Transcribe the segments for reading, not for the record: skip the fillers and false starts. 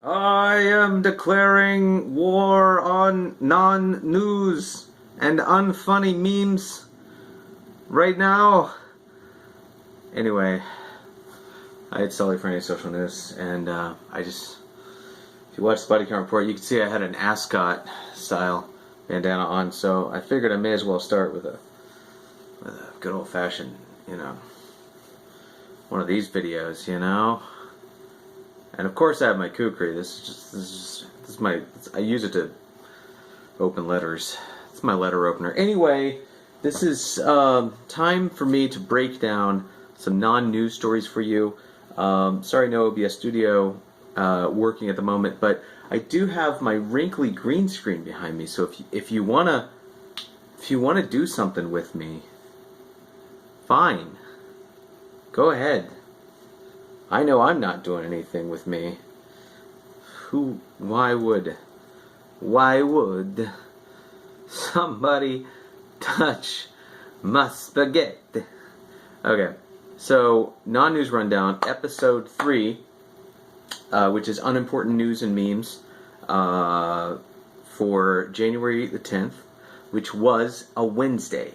I am declaring war on non-news and unfunny memes right now. Anyway, I had Sully for any social news, and if you watch the body count report, you can see I had an ascot style bandana on, so I figured I may as well start with a good old-fashioned, one of these videos, And of course I have my kukri. I use it to open letters. It's my letter opener. Anyway, this is time for me to break down some non-news stories for you. Sorry, no OBS Studio working at the moment, but I do have my wrinkly green screen behind me. So if you wanna do something with me, fine. Go ahead. I know I'm not doing anything with me. Why would somebody touch my spaghetti? Okay, so non-news rundown, episode 3, which is unimportant news and memes, for January the 10th, which was a Wednesday.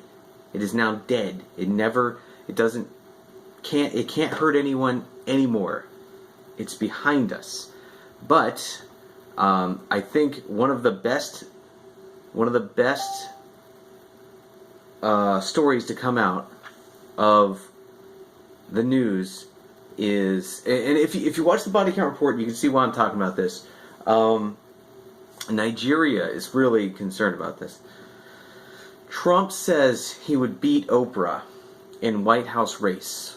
It is now dead. It can't hurt anyone anymore. It's behind us. But I think one of the best stories to come out of the news is, and if you watch the body count report, you can see why I'm talking about this. Nigeria is really concerned about this. Trump says he would beat Oprah in White House race.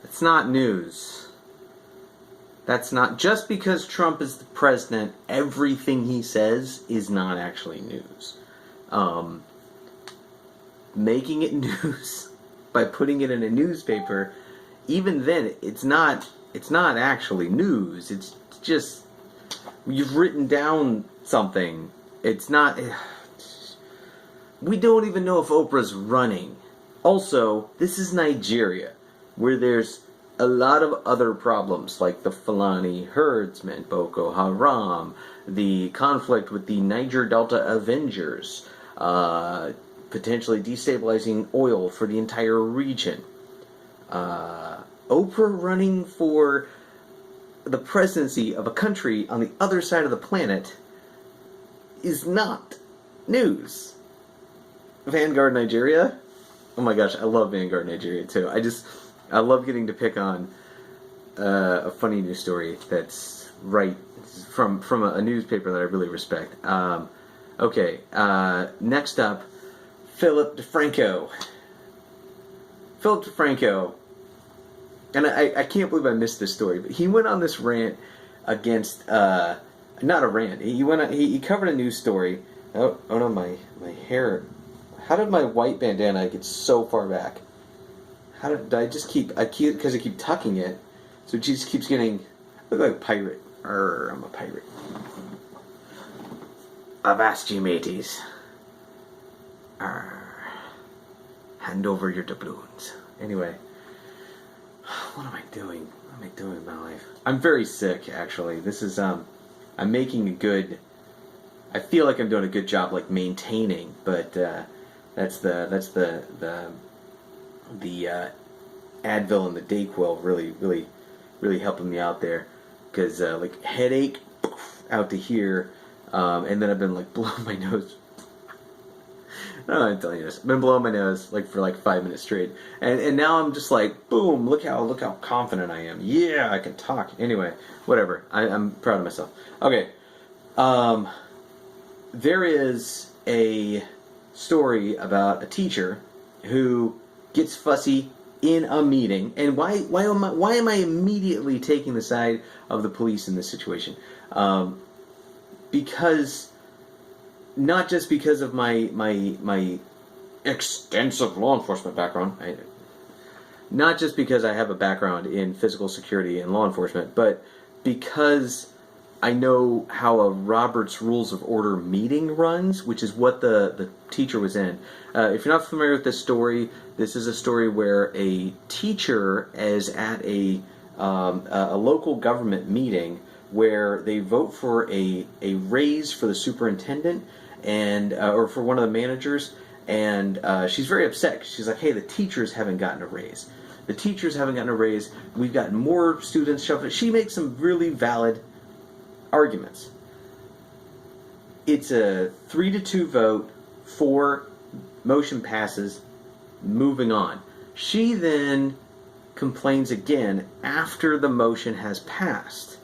It's not news. That's not, just because Trump is the president, everything he says is not actually news. Making it news by putting it in a newspaper, even then, it's not actually news. It's just, you've written down something. It's not, we don't even know if Oprah's running. Also, this is Nigeria, where there's a lot of other problems, like the Fulani herdsmen, Boko Haram, the conflict with the Niger Delta Avengers, potentially destabilizing oil for the entire region. Oprah running for the presidency of a country on the other side of the planet is not news. Vanguard Nigeria? Oh my gosh, I love Vanguard Nigeria too. I love getting to pick on a funny news story that's right from a newspaper that I really respect. Okay, next up, PHILLIP DeFranco. PHILLIP DeFranco, and I can't believe I missed this story, but he went on this rant against, not a rant, he covered a news story. Oh no, my hair, how did my white bandana get so far back? Because I keep tucking it, so it just keeps getting, I look like a pirate. I'm a pirate. Avast ye mateys. Hand over your doubloons. Anyway, what am I doing? What am I doing in my life? I'm very sick, actually. This is, I'm making a good, I feel like I'm doing a good job, like, maintaining, but, that's the Advil and the Dayquil really helping me out there, because like headache out to here, and then I've been like blowing my nose. I don't know, I'm telling you this. I've been blowing my nose like for like 5 minutes straight, and now I'm just like, boom! Look how confident I am. Yeah, I can talk. Anyway, whatever. I'm proud of myself. Okay, there is a story about a teacher who gets fussy in a meeting. And why am I immediately taking the side of the police in this situation? Because, not just because of my extensive law enforcement background, not just because I have a background in physical security and law enforcement, but because I know how a Robert's Rules of Order meeting runs, which is what the teacher was in. If you're not familiar with this story, this is a story where a teacher is at a local government meeting where they vote for a raise for the superintendent and or for one of the managers, and she's very upset. She's like, hey, the teachers haven't gotten a raise. The teachers haven't gotten a raise. We've got more students shoved. She makes some really valid arguments. It's a 3-2 vote for motion passes. Moving on. She then complains again after the motion has passed.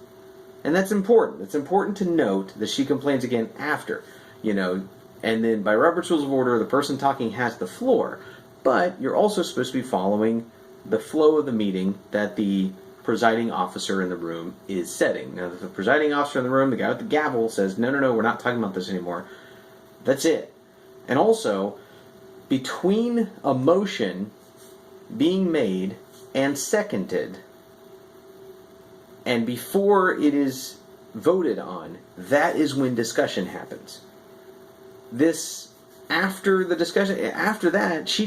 And that's important. It's important to note that she complains again after, and then by Robert's Rules of Order, the person talking has the floor. But you're also supposed to be following the flow of the meeting that the presiding officer in the room is setting. Now, if the presiding officer in the room, the guy with the gavel, says, no, we're not talking about this anymore, that's it. And also, between a motion being made and seconded, and before it is voted on, that is when discussion happens. After the discussion, after that, she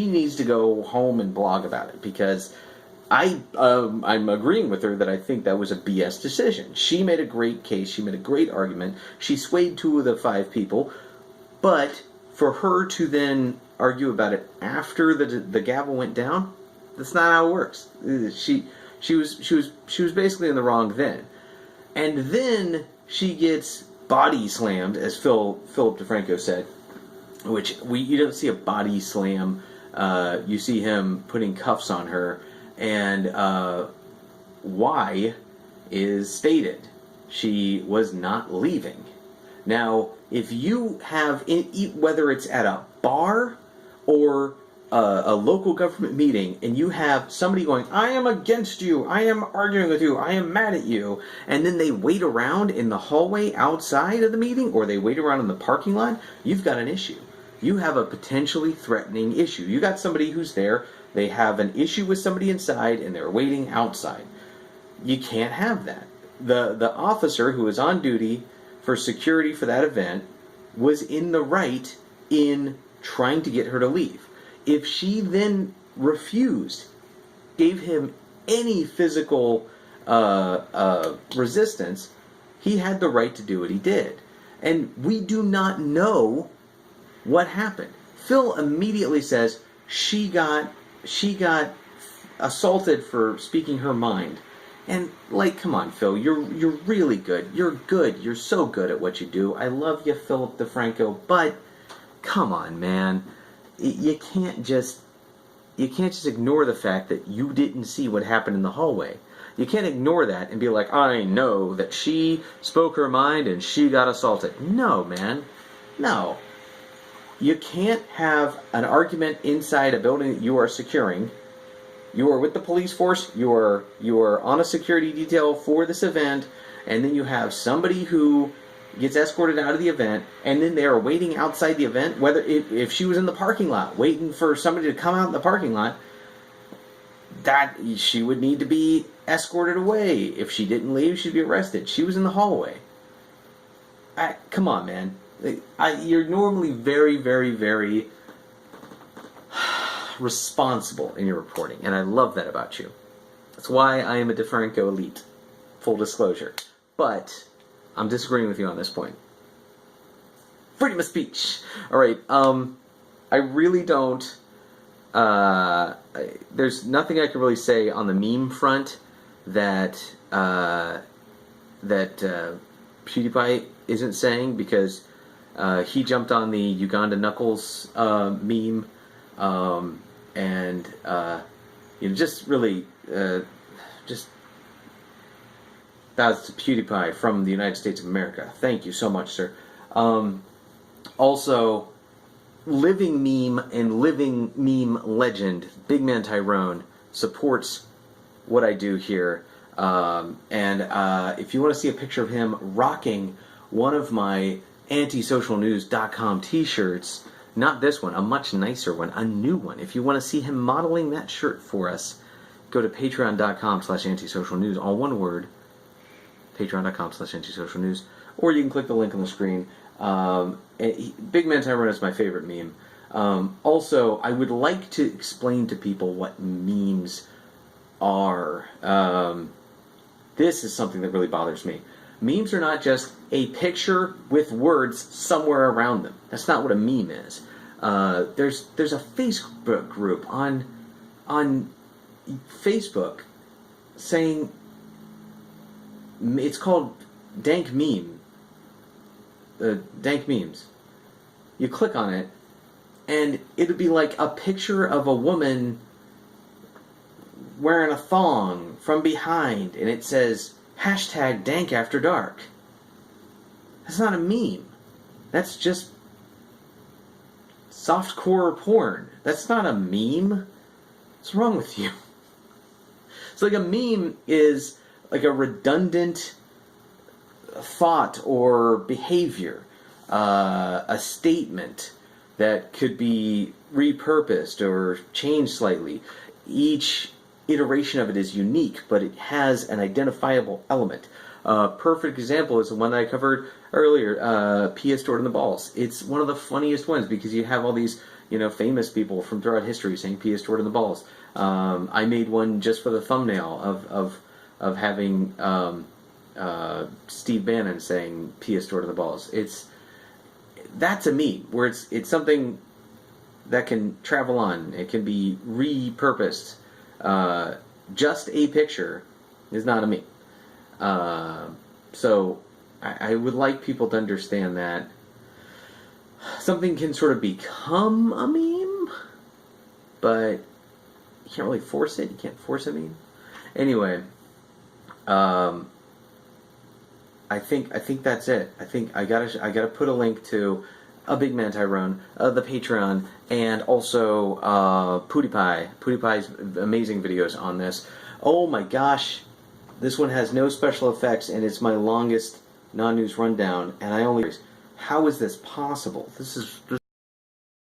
needs to go home and blog about it, because I'm agreeing with her that I think that was a BS decision. She made a great case, she made a great argument, she swayed 2 of the 5 people, but for her to then argue about it after the gavel went down, that's not how it works. She was basically in the wrong then. And then she gets body slammed, as Philip DeFranco said, which you don't see a body slam. You see him putting cuffs on her, and why is stated. She was not leaving. Now, if you have, whether it's at a bar or a local government meeting, and you have somebody going, I am against you, I am arguing with you, I am mad at you, and then they wait around in the hallway outside of the meeting, or they wait around in the parking lot, you've got an issue. You have a potentially threatening issue. You got somebody who's there, they have an issue with somebody inside, and they're waiting outside. You can't have that. The officer who was on duty for security for that event was in the right in trying to get her to leave. If she then refused, gave him any physical resistance, he had the right to do what he did. And we do not know what happened. Phil immediately says she got assaulted for speaking her mind. And, come on, Phil, you're really good. You're good. You're so good at what you do. I love you, Philip DeFranco, but come on, man. You can't just ignore the fact that you didn't see what happened in the hallway. You can't ignore that and be like, I know that she spoke her mind and she got assaulted. No, man. No. You can't have an argument inside a building that you are securing. You are with the police force, you are on a security detail for this event, and then you have somebody who gets escorted out of the event, and then they are waiting outside the event, whether if she was in the parking lot, waiting for somebody to come out in the parking lot, that she would need to be escorted away. If she didn't leave, she'd be arrested. She was in the hallway. Come on, man. You're normally very, very, very responsible in your reporting, and I love that about you. That's why I am a DeFranco elite. Full disclosure. But I'm disagreeing with you on this point. Freedom of speech. All right. I really don't. There's nothing I can really say on the meme front that PewDiePie isn't saying, because he jumped on the Uganda Knuckles meme, and just really just. That's PewDiePie from the United States of America. Thank you so much, sir. Also, living meme and living meme legend, Big Man Tyrone, supports what I do here. If you want to see a picture of him rocking one of my antisocialnews.com t-shirts, not this one, a much nicer one, a new one. If you want to see him modeling that shirt for us, go to patreon.com/antisocialnews, all one word. patreon.com/antisocialnews, or you can click the link on the screen. Big Man Tyrone is my favorite meme. Also, I would like to explain to people what memes are. This is something that really bothers me. Memes are not just a picture with words somewhere around them. That's not what a meme is. There's a Facebook group on Facebook saying it's called Dank Meme. Dank Memes. You click on it, and it'd be like a picture of a woman wearing a thong from behind, and it says #DankAfterDark. That's not a meme. That's just softcore porn. That's not a meme. What's wrong with you? So like a meme is like a redundant thought or behavior, a statement that could be repurposed or changed slightly. Each iteration of it is unique, but it has an identifiable element. A perfect example is the one that I covered earlier, Pia stored in the balls. It's one of the funniest ones because you have all these, famous people from throughout history saying Pia stored in the balls. I made one just for the thumbnail of having Steve Bannon saying Pia stored in the balls. That's a meme where it's something that can travel on. It can be repurposed. Just a picture is not a meme. So I would like people to understand that something can sort of become a meme, but you can't really force it. You can't force a meme. Anyway, I think that's it. I think I gotta put a link to a Big Man Tyrone, the Patreon, and also Pewdiepie. Pewdiepie's amazing videos on this. Oh my gosh, this one has no special effects, and it's my longest non-news rundown. And I only. How is this possible? This is.